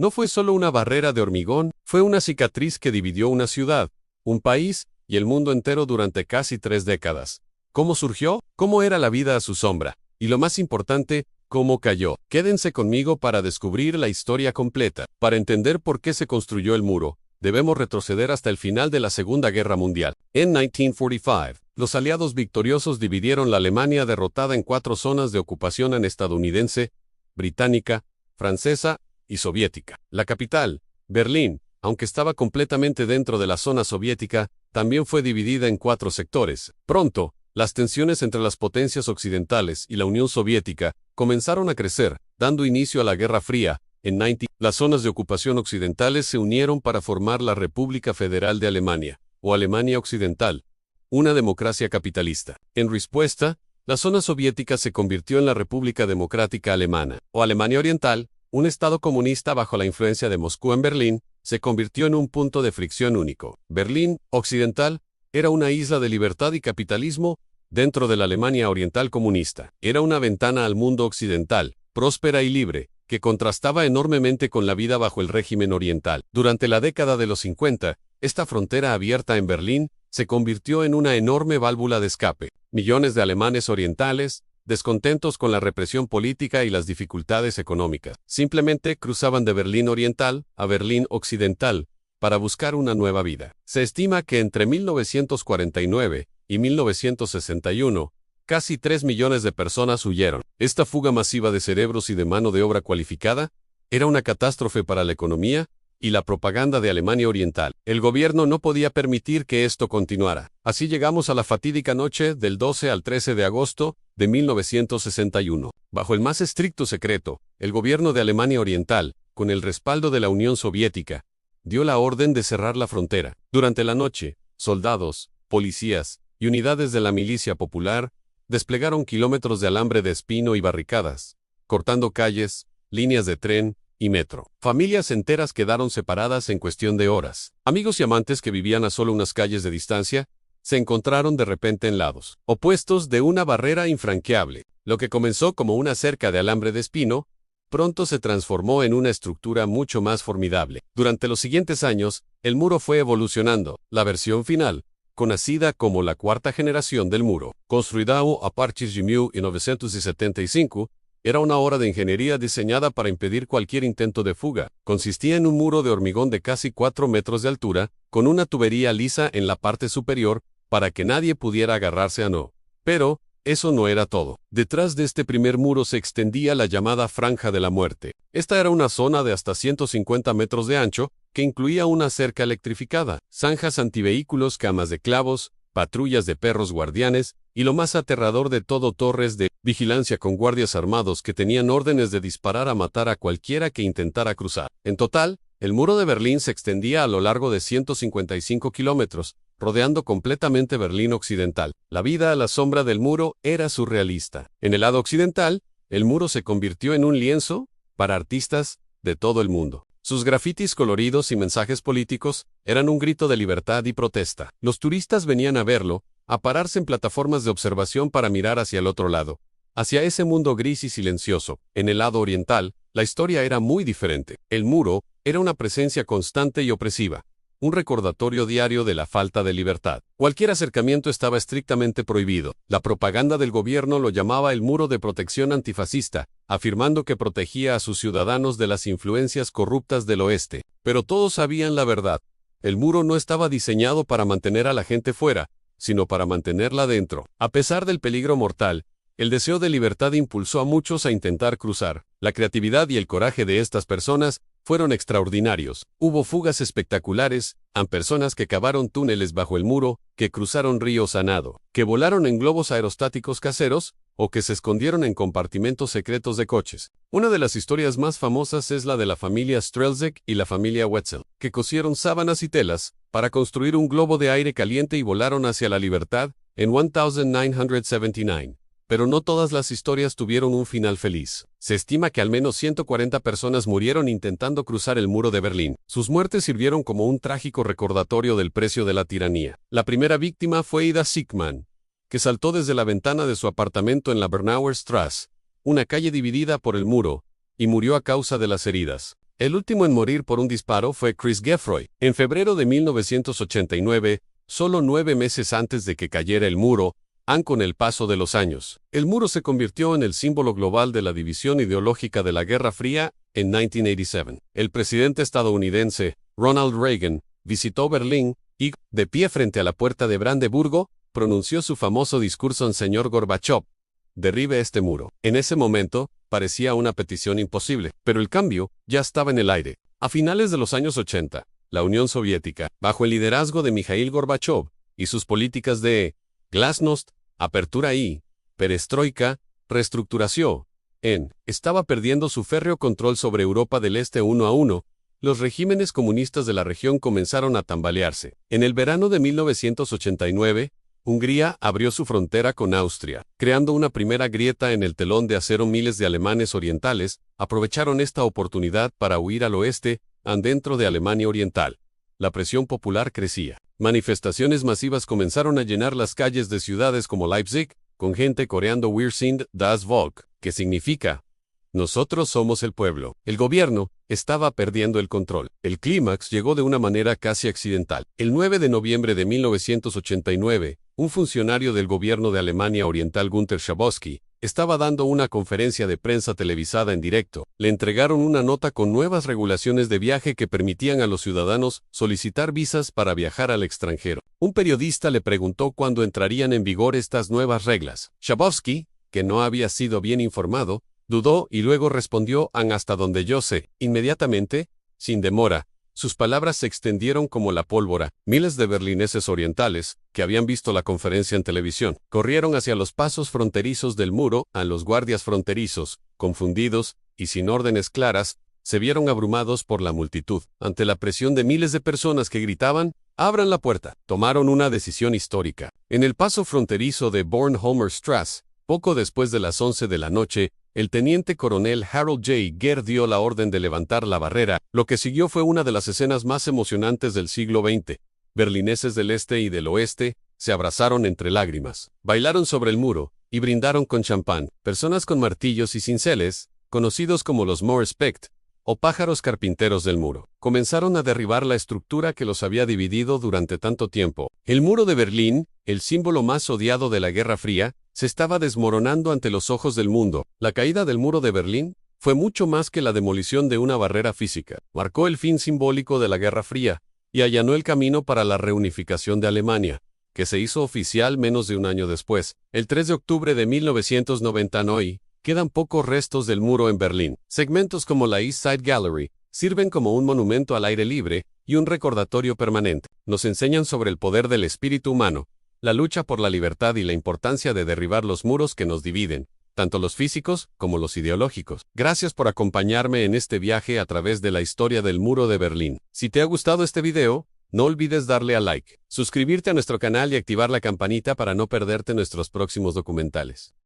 no fue solo una barrera de hormigón, fue una cicatriz que dividió una ciudad, un país y el mundo entero durante casi 3 décadas. ¿Cómo surgió? ¿Cómo era la vida a su sombra? Y lo más importante, ¿cómo cayó? Quédense conmigo para descubrir la historia completa. Para entender por qué se construyó el muro, debemos retroceder hasta el final de la Segunda Guerra Mundial. En 1945, los aliados victoriosos dividieron la Alemania derrotada en 4 zonas de ocupación estadounidense, británica, francesa y soviética. La capital, Berlín, aunque estaba completamente dentro de la zona soviética, también fue dividida en 4 sectores. Pronto, las tensiones entre las potencias occidentales y la Unión Soviética comenzaron a crecer, dando inicio a la Guerra Fría. Las zonas de ocupación occidentales se unieron para formar la República Federal de Alemania, o Alemania Occidental, una democracia capitalista. En respuesta, la zona soviética se convirtió en la República Democrática Alemana, o Alemania Oriental, un estado comunista bajo la influencia de Moscú en Berlín, se convirtió en un punto de fricción único. Berlín Occidental era una isla de libertad y capitalismo dentro de la Alemania Oriental comunista. Era una ventana al mundo occidental, próspera y libre, que contrastaba enormemente con la vida bajo el régimen oriental. Durante la década de los 50, esta frontera abierta en Berlín se convirtió en una enorme válvula de escape. Millones de alemanes orientales, descontentos con la represión política y las dificultades económicas, simplemente cruzaban de Berlín Oriental a Berlín Occidental para buscar una nueva vida. Se estima que entre 1949 y 1961, casi 3 millones de personas huyeron. Esta fuga masiva de cerebros y de mano de obra cualificada era una catástrofe para la economía y la propaganda de Alemania Oriental. El gobierno no podía permitir que esto continuara. Así llegamos a la fatídica noche del 12 al 13 de agosto de 1961. Bajo el más estricto secreto, el gobierno de Alemania Oriental, con el respaldo de la Unión Soviética, dio la orden de cerrar la frontera. Durante la noche, soldados, policías y unidades de la milicia popular desplegaron kilómetros de alambre de espino y barricadas, cortando calles, líneas de tren y metro. Familias enteras quedaron separadas en cuestión de horas. Amigos y amantes que vivían a solo unas calles de distancia se encontraron de repente en lados opuestos de una barrera infranqueable. Lo que comenzó como una cerca de alambre de espino, pronto se transformó en una estructura mucho más formidable. Durante los siguientes años, el muro fue evolucionando. La versión final, conocida como la cuarta generación del muro, construida a partir de 1975, era una obra de ingeniería diseñada para impedir cualquier intento de fuga. Consistía en un muro de hormigón de casi 4 metros de altura, con una tubería lisa en la parte superior, para que nadie pudiera agarrarse a no. Pero eso no era todo. Detrás de este primer muro se extendía la llamada Franja de la Muerte. Esta era una zona de hasta 150 metros de ancho, que incluía una cerca electrificada, zanjas antivehículos, camas de clavos, patrullas de perros guardianes, y lo más aterrador de todo, torres de vigilancia con guardias armados que tenían órdenes de disparar a matar a cualquiera que intentara cruzar. En total, el muro de Berlín se extendía a lo largo de 155 kilómetros, rodeando completamente Berlín Occidental. La vida a la sombra del muro era surrealista. En el lado occidental, el muro se convirtió en un lienzo para artistas de todo el mundo. Sus grafitis coloridos y mensajes políticos eran un grito de libertad y protesta. Los turistas venían a verlo, a pararse en plataformas de observación para mirar hacia el otro lado, hacia ese mundo gris y silencioso. En el lado oriental, la historia era muy diferente. El muro era una presencia constante y opresiva, un recordatorio diario de la falta de libertad. Cualquier acercamiento estaba estrictamente prohibido. La propaganda del gobierno lo llamaba el muro de protección antifascista, afirmando que protegía a sus ciudadanos de las influencias corruptas del oeste. Pero todos sabían la verdad. El muro no estaba diseñado para mantener a la gente fuera, sino para mantenerla dentro. A pesar del peligro mortal, el deseo de libertad impulsó a muchos a intentar cruzar. La creatividad y el coraje de estas personas fueron extraordinarios. Hubo fugas espectaculares, personas que cavaron túneles bajo el muro, que cruzaron ríos a nado, que volaron en globos aerostáticos caseros, o que se escondieron en compartimentos secretos de coches. Una de las historias más famosas es la de la familia Strelzek y la familia Wetzel, que cosieron sábanas y telas para construir un globo de aire caliente y volaron hacia la libertad en 1979. Pero no todas las historias tuvieron un final feliz. Se estima que al menos 140 personas murieron intentando cruzar el muro de Berlín. Sus muertes sirvieron como un trágico recordatorio del precio de la tiranía. La primera víctima fue Ida Sickmann, que saltó desde la ventana de su apartamento en la Bernauer Straße, una calle dividida por el muro, y murió a causa de las heridas. El último en morir por un disparo fue Chris Guethroy, en febrero de 1989, solo 9 meses antes de que cayera el muro, con el paso de los años. El muro se convirtió en el símbolo global de la división ideológica de la Guerra Fría en 1987. El presidente estadounidense, Ronald Reagan, visitó Berlín y, de pie frente a la puerta de Brandeburgo, pronunció su famoso discurso en Señor Gorbachov: derribe este muro. En ese momento, parecía una petición imposible, pero el cambio ya estaba en el aire. A finales de los años 80, la Unión Soviética, bajo el liderazgo de Mikhail Gorbachov y sus políticas de glasnost, apertura y perestroika, reestructuración, estaba perdiendo su férreo control sobre Europa del Este uno a uno. Los regímenes comunistas de la región comenzaron a tambalearse. En el verano de 1989, Hungría abrió su frontera con Austria, creando una primera grieta en el telón de acero. Miles de alemanes orientales aprovecharon esta oportunidad para huir al oeste, dentro de Alemania Oriental. La presión popular crecía. Manifestaciones masivas comenzaron a llenar las calles de ciudades como Leipzig, con gente coreando Wir sind das Volk, que significa nosotros somos el pueblo. El gobierno estaba perdiendo el control. El clímax llegó de una manera casi accidental. El 9 de noviembre de 1989, un funcionario del gobierno de Alemania Oriental, Günther Schabowski, estaba dando una conferencia de prensa televisada en directo. Le entregaron una nota con nuevas regulaciones de viaje que permitían a los ciudadanos solicitar visas para viajar al extranjero. Un periodista le preguntó cuándo entrarían en vigor estas nuevas reglas. Schabowski, que no había sido bien informado, dudó y luego respondió: hasta donde yo sé. Inmediatamente, sin demora, sus palabras se extendieron como la pólvora. Miles de berlineses orientales, que habían visto la conferencia en televisión, corrieron hacia los pasos fronterizos del muro. Los guardias fronterizos, confundidos y sin órdenes claras, se vieron abrumados por la multitud. Ante la presión de miles de personas que gritaban: «¡Abran la puerta!», tomaron una decisión histórica. En el paso fronterizo de Bornholmer Straße, poco después de las 11 de la noche, el teniente coronel Harold J. Gere dio la orden de levantar la barrera. Lo que siguió fue una de las escenas más emocionantes del siglo XX. Berlineses del este y del oeste se abrazaron entre lágrimas, bailaron sobre el muro y brindaron con champán. Personas con martillos y cinceles, conocidos como los Mauerspecht, o pájaros carpinteros del muro, comenzaron a derribar la estructura que los había dividido durante tanto tiempo. El muro de Berlín, el símbolo más odiado de la Guerra Fría, se estaba desmoronando ante los ojos del mundo. La caída del muro de Berlín fue mucho más que la demolición de una barrera física. Marcó el fin simbólico de la Guerra Fría y allanó el camino para la reunificación de Alemania, que se hizo oficial menos de un año después. El 3 de octubre de 1990 hoy, quedan pocos restos del muro en Berlín. Segmentos como la East Side Gallery sirven como un monumento al aire libre y un recordatorio permanente. Nos enseñan sobre el poder del espíritu humano, la lucha por la libertad y la importancia de derribar los muros que nos dividen, tanto los físicos como los ideológicos. Gracias por acompañarme en este viaje a través de la historia del muro de Berlín. Si te ha gustado este video, no olvides darle a like, suscribirte a nuestro canal y activar la campanita para no perderte nuestros próximos documentales.